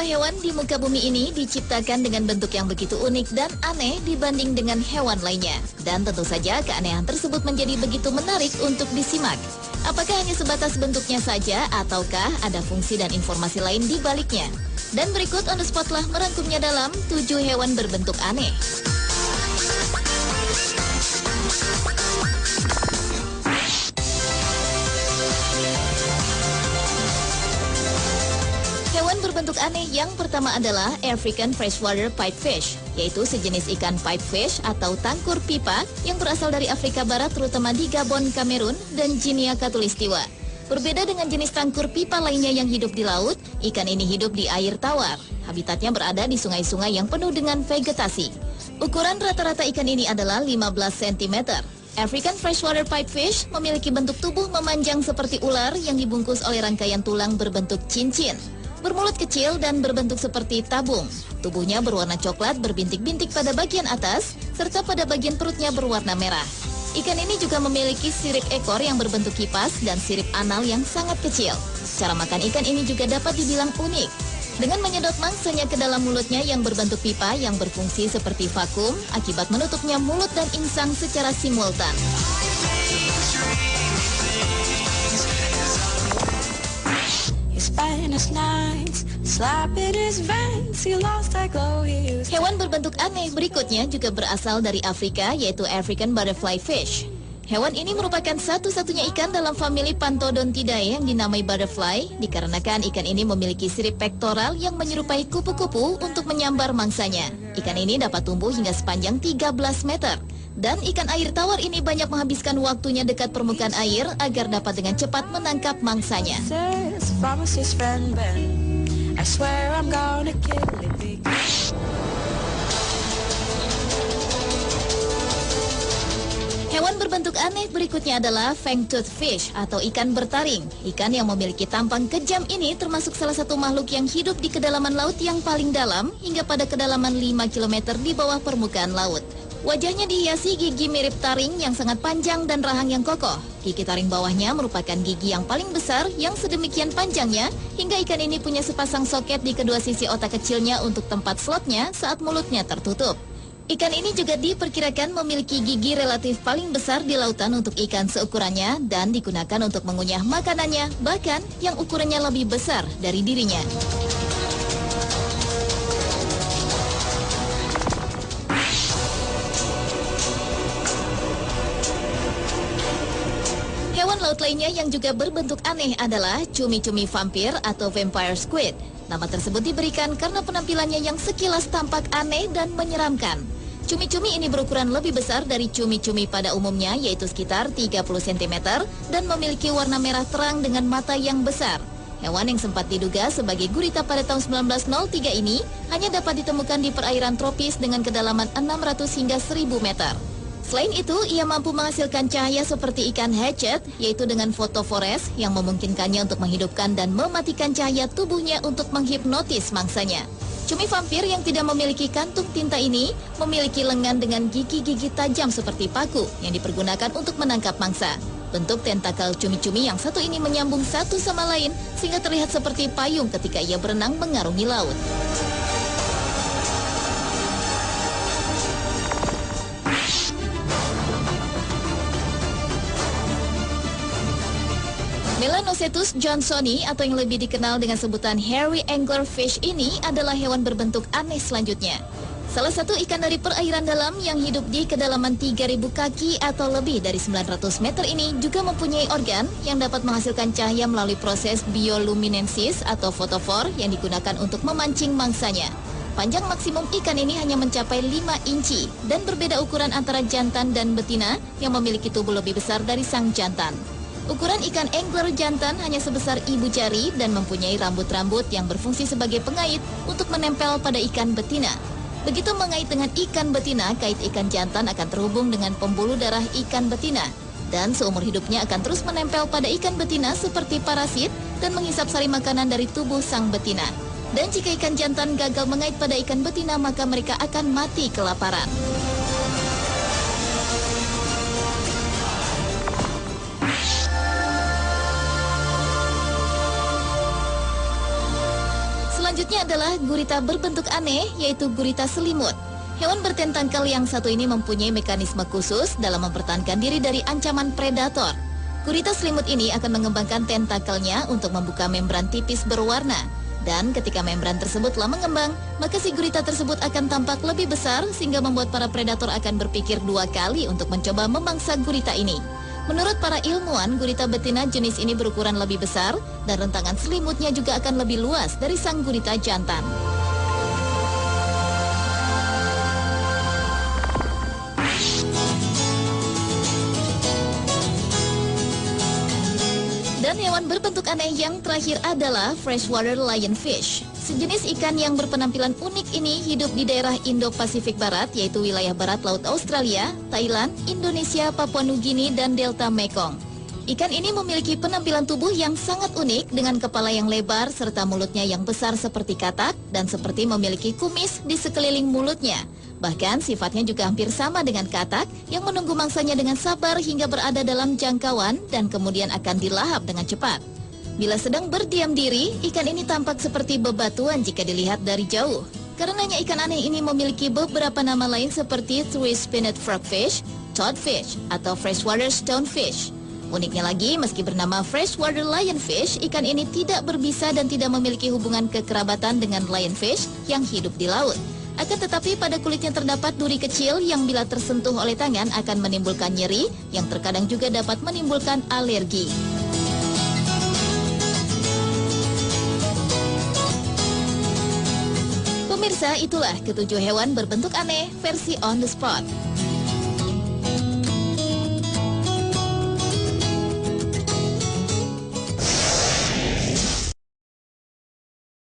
Semua hewan di muka bumi ini diciptakan dengan bentuk yang begitu unik dan aneh dibanding dengan hewan lainnya. Dan tentu saja keanehan tersebut menjadi begitu menarik untuk disimak. Apakah hanya sebatas bentuknya saja ataukah ada fungsi dan informasi lain di baliknya? Dan berikut On The Spot telah merangkumnya dalam 7 hewan berbentuk aneh. Hewan berbentuk aneh yang pertama adalah African Freshwater Pipefish, yaitu sejenis ikan pipefish atau tangkur pipa yang berasal dari Afrika Barat terutama di Gabon, Kamerun, dan Guinea Khatulistiwa. Berbeda dengan jenis tangkur pipa lainnya yang hidup di laut, ikan ini hidup di air tawar. Habitatnya berada di sungai-sungai yang penuh dengan vegetasi. Ukuran rata-rata ikan ini adalah 15 cm. African Freshwater Pipefish memiliki bentuk tubuh memanjang seperti ular yang dibungkus oleh rangkaian tulang berbentuk cincin. Bermulut kecil dan berbentuk seperti tabung. Tubuhnya berwarna coklat berbintik-bintik pada bagian atas, serta pada bagian perutnya berwarna merah. Ikan ini juga memiliki sirip ekor yang berbentuk kipas dan sirip anal yang sangat kecil. Cara makan ikan ini juga dapat dibilang unik. Dengan menyedot mangsanya ke dalam mulutnya yang berbentuk pipa yang berfungsi seperti vakum, akibat menutupnya mulut dan insang secara simultan. Hewan berbentuk aneh berikutnya juga berasal dari Afrika, yaitu African Butterfly Fish. Hewan ini merupakan satu-satunya ikan dalam famili Pantodontidae yang dinamai butterfly, dikarenakan ikan ini memiliki sirip pektoral yang menyerupai kupu-kupu untuk menyambar mangsanya. Ikan ini dapat tumbuh hingga sepanjang 13 meter. Dan ikan air tawar ini banyak menghabiskan waktunya dekat permukaan air agar dapat dengan cepat menangkap mangsanya. Hewan berbentuk aneh berikutnya adalah Fangtooth Fish atau ikan bertaring. Ikan yang memiliki tampang kejam ini termasuk salah satu makhluk yang hidup di kedalaman laut yang paling dalam hingga pada kedalaman 5 km di bawah permukaan laut. Wajahnya dihiasi gigi mirip taring yang sangat panjang dan rahang yang kokoh. Gigi taring bawahnya merupakan gigi yang paling besar yang sedemikian panjangnya hingga ikan ini punya sepasang soket di kedua sisi otak kecilnya untuk tempat slotnya saat mulutnya tertutup. Ikan ini juga diperkirakan memiliki gigi relatif paling besar di lautan untuk ikan seukurannya dan digunakan untuk mengunyah makanannya, bahkan yang ukurannya lebih besar dari dirinya. Hewan laut lainnya yang juga berbentuk aneh adalah cumi-cumi vampir atau vampire squid. Nama tersebut diberikan karena penampilannya yang sekilas tampak aneh dan menyeramkan. Cumi-cumi ini berukuran lebih besar dari cumi-cumi pada umumnya, yaitu sekitar 30 cm dan memiliki warna merah terang dengan mata yang besar. Hewan yang sempat diduga sebagai gurita pada tahun 1903 ini hanya dapat ditemukan di perairan tropis dengan kedalaman 600 hingga 1000 meter. Selain itu, ia mampu menghasilkan cahaya seperti ikan hatchet, yaitu dengan fotofores yang memungkinkannya untuk menghidupkan dan mematikan cahaya tubuhnya untuk menghipnotis mangsanya. Cumi vampir yang tidak memiliki kantung tinta ini memiliki lengan dengan gigi-gigi tajam seperti paku yang dipergunakan untuk menangkap mangsa. Bentuk tentakel cumi-cumi yang satu ini menyambung satu sama lain sehingga terlihat seperti payung ketika ia berenang mengarungi laut. Melanocetus johnsoni atau yang lebih dikenal dengan sebutan hairy anglerfish ini adalah hewan berbentuk aneh selanjutnya. Salah satu ikan dari perairan dalam yang hidup di kedalaman 3.000 kaki atau lebih dari 900 meter ini juga mempunyai organ yang dapat menghasilkan cahaya melalui proses bioluminescens atau fotofor yang digunakan untuk memancing mangsanya. Panjang maksimum ikan ini hanya mencapai 5 inci dan berbeda ukuran antara jantan dan betina yang memiliki tubuh lebih besar dari sang jantan. Ukuran ikan angler jantan hanya sebesar ibu jari dan mempunyai rambut-rambut yang berfungsi sebagai pengait untuk menempel pada ikan betina. Begitu mengait dengan ikan betina, kait ikan jantan akan terhubung dengan pembuluh darah ikan betina. Dan seumur hidupnya akan terus menempel pada ikan betina seperti parasit dan menghisap sari makanan dari tubuh sang betina. Dan jika ikan jantan gagal mengait pada ikan betina, maka mereka akan mati kelaparan. Selanjutnya adalah gurita berbentuk aneh, yaitu gurita selimut. Hewan bertentakel yang satu ini mempunyai mekanisme khusus dalam mempertahankan diri dari ancaman predator. Gurita selimut ini akan mengembangkan tentakelnya untuk membuka membran tipis berwarna. Dan ketika membran tersebut telah mengembang, maka si gurita tersebut akan tampak lebih besar sehingga membuat para predator akan berpikir 2 kali untuk mencoba memangsa gurita ini. Menurut para ilmuwan, gurita betina jenis ini berukuran lebih besar dan rentangan selimutnya juga akan lebih luas dari sang gurita jantan. Dan hewan berbentuk aneh yang terakhir adalah freshwater lionfish. Sejenis ikan yang berpenampilan unik ini hidup di daerah Indo-Pasifik Barat, yaitu wilayah barat Laut Australia, Thailand, Indonesia, Papua Nugini, dan Delta Mekong. Ikan ini memiliki penampilan tubuh yang sangat unik dengan kepala yang lebar serta mulutnya yang besar seperti katak dan seperti memiliki kumis di sekeliling mulutnya. Bahkan sifatnya juga hampir sama dengan katak yang menunggu mangsanya dengan sabar hingga berada dalam jangkauan dan kemudian akan dilahap dengan cepat. Bila sedang berdiam diri, ikan ini tampak seperti bebatuan jika dilihat dari jauh. Karenanya ikan aneh ini memiliki beberapa nama lain seperti three-spinned frogfish, toadfish, atau freshwater stonefish. Uniknya lagi, meski bernama freshwater lionfish, ikan ini tidak berbisa dan tidak memiliki hubungan kekerabatan dengan lionfish yang hidup di laut. Akan tetapi pada kulitnya terdapat duri kecil yang bila tersentuh oleh tangan akan menimbulkan nyeri yang terkadang juga dapat menimbulkan alergi. Pemirsa, itulah ketujuh hewan berbentuk aneh versi On The Spot.